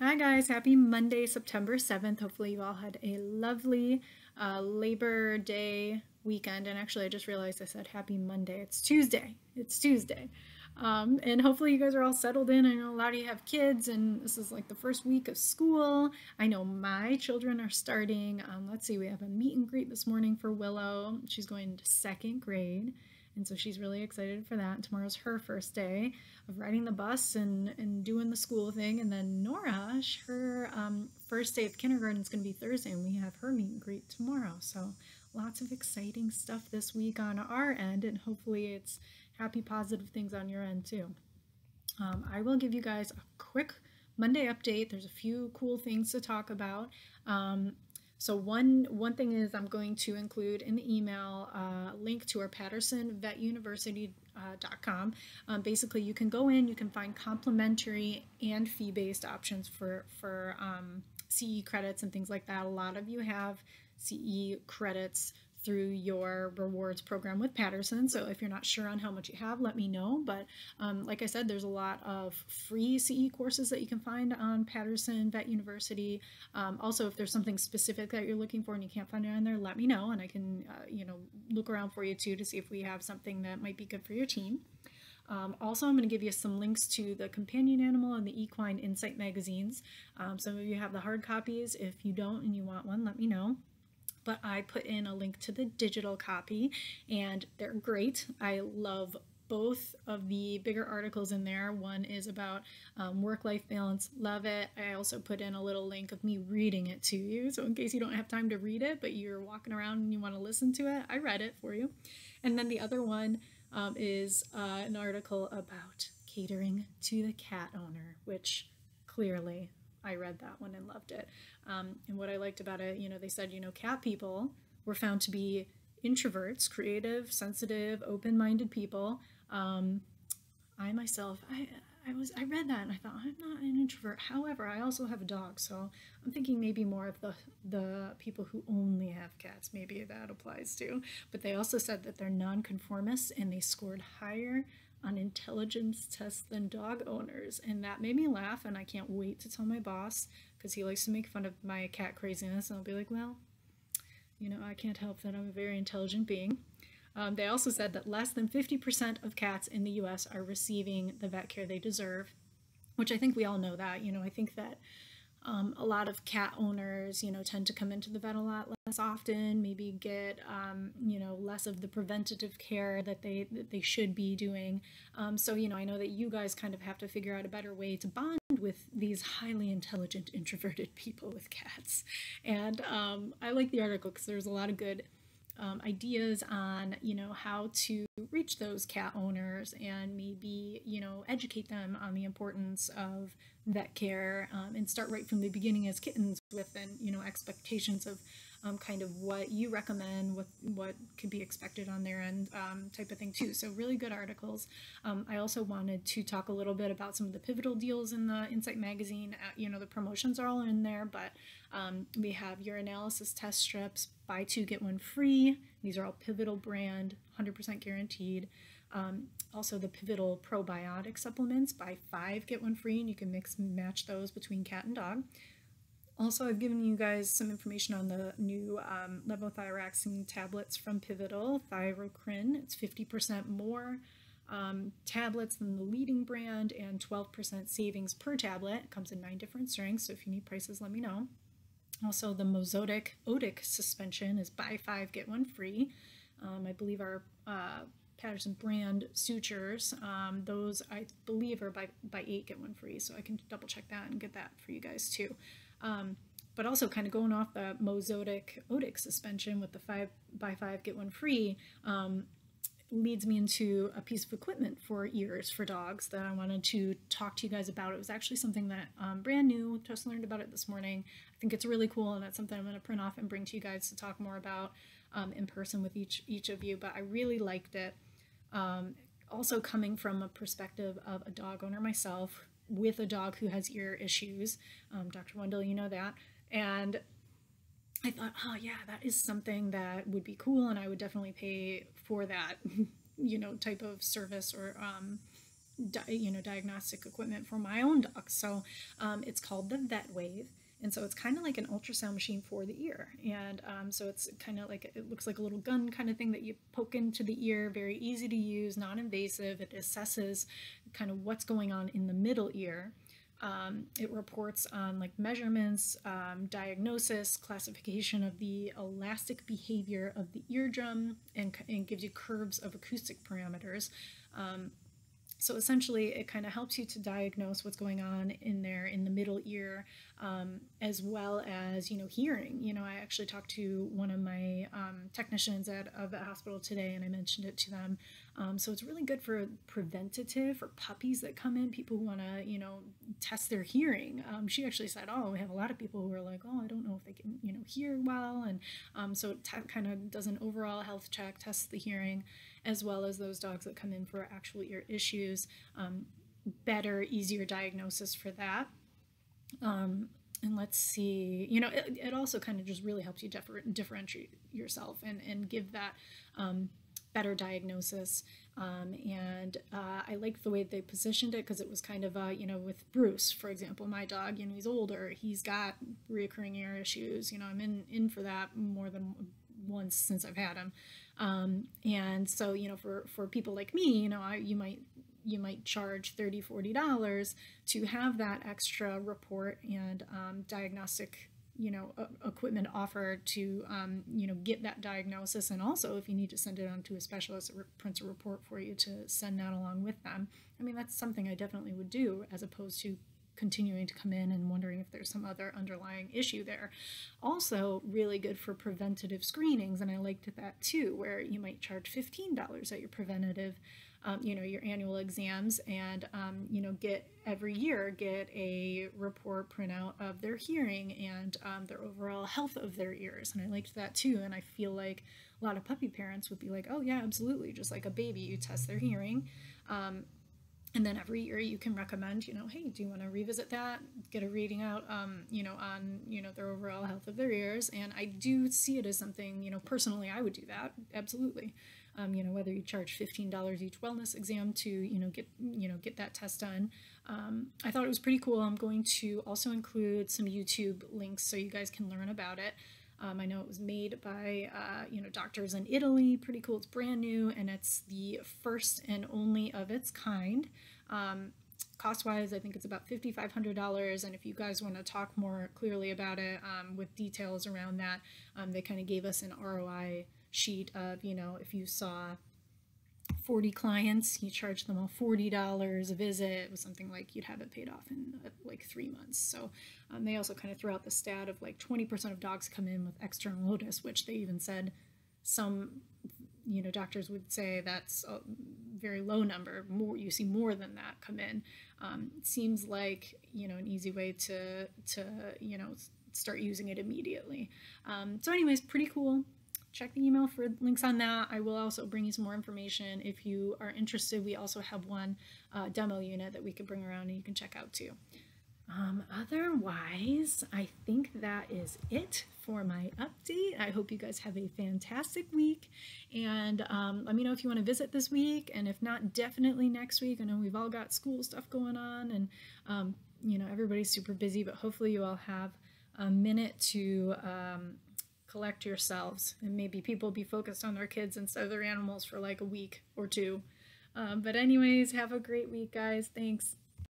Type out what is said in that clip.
Hi guys, happy Monday, September 7th. Hopefully you all had a lovely Labor Day weekend. And actually I just realized I said happy Monday. It's Tuesday. It's Tuesday. And hopefully you guys are all settled in. I know a lot of you have kids and this is like the first week of school. I know my children are starting. Let's see, we have a meet and greet this morning for Willow. She's going into second grade. And so she's really excited for that. Tomorrow's her first day of riding the bus and doing the school thing. And then Nora, her first day of kindergarten is going to be Thursday, and we have her meet and greet tomorrow. So lots of exciting stuff this week on our end, and hopefully it's happy, positive things on your end too. I will give you guys a quick Monday update. There's a few cool things to talk about. So one thing is I'm going to include in the email a link to our Patterson vetuniversity.com. Basically, you can go in, you can find complimentary and fee-based options for CE credits and things like that. A lot of you have CE credits through your rewards program with Patterson. So if you're not sure on how much you have, let me know. But like I said, there's a lot of free CE courses that you can find on Patterson Vet University. Also, if there's something specific that you're looking for and you can't find it on there, let me know, and I can look around for you too to see if we have something that might be good for your team. Also, I'm going to give you some links to the companion animal and the equine insight magazines. Some of you have the hard copies. If you don't and you want one, let me know. But I put in a link to the digital copy, and they're great. I love both of the bigger articles in there. One is about work-life balance. Love it. I also put in a little link of me reading it to you. So in case you don't have time to read it, but you're walking around and you want to listen to it, I read it for you. And then the other one is an article about catering to the cat owner, which clearly I read that one and loved it. And what I liked about it, they said, cat people were found to be introverts, creative, sensitive, open-minded people. I myself, I read that and I thought, I'm not an introvert. However, I also have a dog, so I'm thinking maybe more of the people who only have cats. Maybe that applies too. But they also said that they're nonconformists and they scored higher on intelligence tests than dog owners, and that made me laugh, and I can't wait to tell my boss because he likes to make fun of my cat craziness, and I'll be like, well, I can't help that I'm a very intelligent being. They also said that less than 50% of cats in the US are receiving the vet care they deserve, which I think we all know that. I think that a lot of cat owners, tend to come into the vet a lot less often, maybe get, less of the preventative care that they should be doing. So, I know that you guys kind of have to figure out a better way to bond with these highly intelligent, introverted people with cats. And I like the article because there's a lot of good ideas on, how to reach those cat owners and maybe, educate them on the importance of vet care and start right from the beginning as kittens with, and, expectations of kind of what you recommend, what could be expected on their end, type of thing too. So really good articles. I also wanted to talk a little bit about some of the Pivetal deals in the Insight magazine. The promotions are all in there, but we have urinalysis test strips, buy two, get one free. These are all Pivetal brand, 100% guaranteed. Also the Pivetal probiotic supplements, buy 5, get 1 free, and you can mix and match those between cat and dog. Also, I've given you guys some information on the new levothyroxine tablets from Pivetal, Thyrocrin. It's 50% more tablets than the leading brand and 12% savings per tablet. It comes in 9 different strengths, so if you need prices, let me know. Also, the Mosodic Odic suspension is buy 5, get 1 free. I believe our Patterson brand sutures, those I believe are buy 8, get 1 free, so I can double check that and get that for you guys too. But also kind of going off the Mosodic Odic suspension with the buy 5, get 1 free, leads me into a piece of equipment for ears for dogs that I wanted to talk to you guys about. It was actually something that brand new, just learned about it this morning. I think it's really cool, and it's something I'm going to print off and bring to you guys to talk more about in person with each of you, but I really liked it. Also coming from a perspective of a dog owner myself with a dog who has ear issues. Dr. Wendell, you know that. And I thought, oh yeah, that is something that would be cool, and I would definitely pay for that, type of service or diagnostic equipment for my own dog. So it's called the Vet Wave. And so it's kind of like an ultrasound machine for the ear. And so it's kind of like, it looks like a little gun kind of thing that you poke into the ear, very easy to use, non-invasive. It assesses kind of what's going on in the middle ear. It reports on like measurements, diagnosis, classification of the elastic behavior of the eardrum, and gives you curves of acoustic parameters. So essentially, it kind of helps you to diagnose what's going on in there in the middle ear, as well as, hearing. I actually talked to one of my technicians at a vet hospital today, and I mentioned it to them. So it's really good for preventative for puppies that come in, people who want to, test their hearing. She actually said, oh, we have a lot of people who are like, oh, I don't know if they can, hear well. And so it kind of does an overall health check, tests the hearing, as well as those dogs that come in for actual ear issues. Better, easier diagnosis for that. And let's see, it also kind of just really helps you differentiate yourself and give that better diagnosis. And I liked the way they positioned it, because it was kind of, with Bruce, for example, my dog, he's older, he's got reoccurring ear issues. I'm in for that more than once since I've had him. And so, for people like me, you might charge $30-$40 to have that extra report and diagnostic equipment offered to get that diagnosis. And also, if you need to send it on to a specialist that prints a report for you, to send that along with them. I mean, that's something I definitely would do, as opposed to continuing to come in and wondering if there's some other underlying issue there. Also really good for preventative screenings, and I liked that too, where you might charge $15 at your preventative, your annual exams, and get every year get a report printout of their hearing and their overall health of their ears. And I liked that too, and I feel like a lot of puppy parents would be like, oh yeah, absolutely, just like a baby, you test their hearing. And then every year you can recommend, hey, do you want to revisit that? Get a reading out, on, their overall health of their ears. And I do see it as something, personally, I would do that. Absolutely. Whether you charge $15 each wellness exam to, get that test done. I thought it was pretty cool. I'm going to also include some YouTube links so you guys can learn about it. I know it was made by, doctors in Italy. Pretty cool. It's brand new, and it's the first and only of its kind. Cost-wise, I think it's about $5,500. And if you guys want to talk more clearly about it, with details around that, they kind of gave us an ROI sheet of, if you saw 40 clients, you charge them all $40 a visit. It was something like you'd have it paid off in like 3 months. So they also kind of threw out the stat of like 20% of dogs come in with external otus, which they even said some, doctors would say that's a very low number. More, you see more than that come in. It seems like, an easy way to start using it immediately. So anyways, pretty cool. Check the email for links on that. I will also bring you some more information if you are interested. We also have one demo unit that we could bring around and you can check out too. Otherwise, I think that is it for my update. I hope you guys have a fantastic week, and let me know if you want to visit this week, and if not, definitely next week. I know we've all got school stuff going on, and everybody's super busy, but hopefully you all have a minute to collect yourselves, and maybe people be focused on their kids instead of their animals for like a week or two. But anyways, have a great week, guys. Thanks.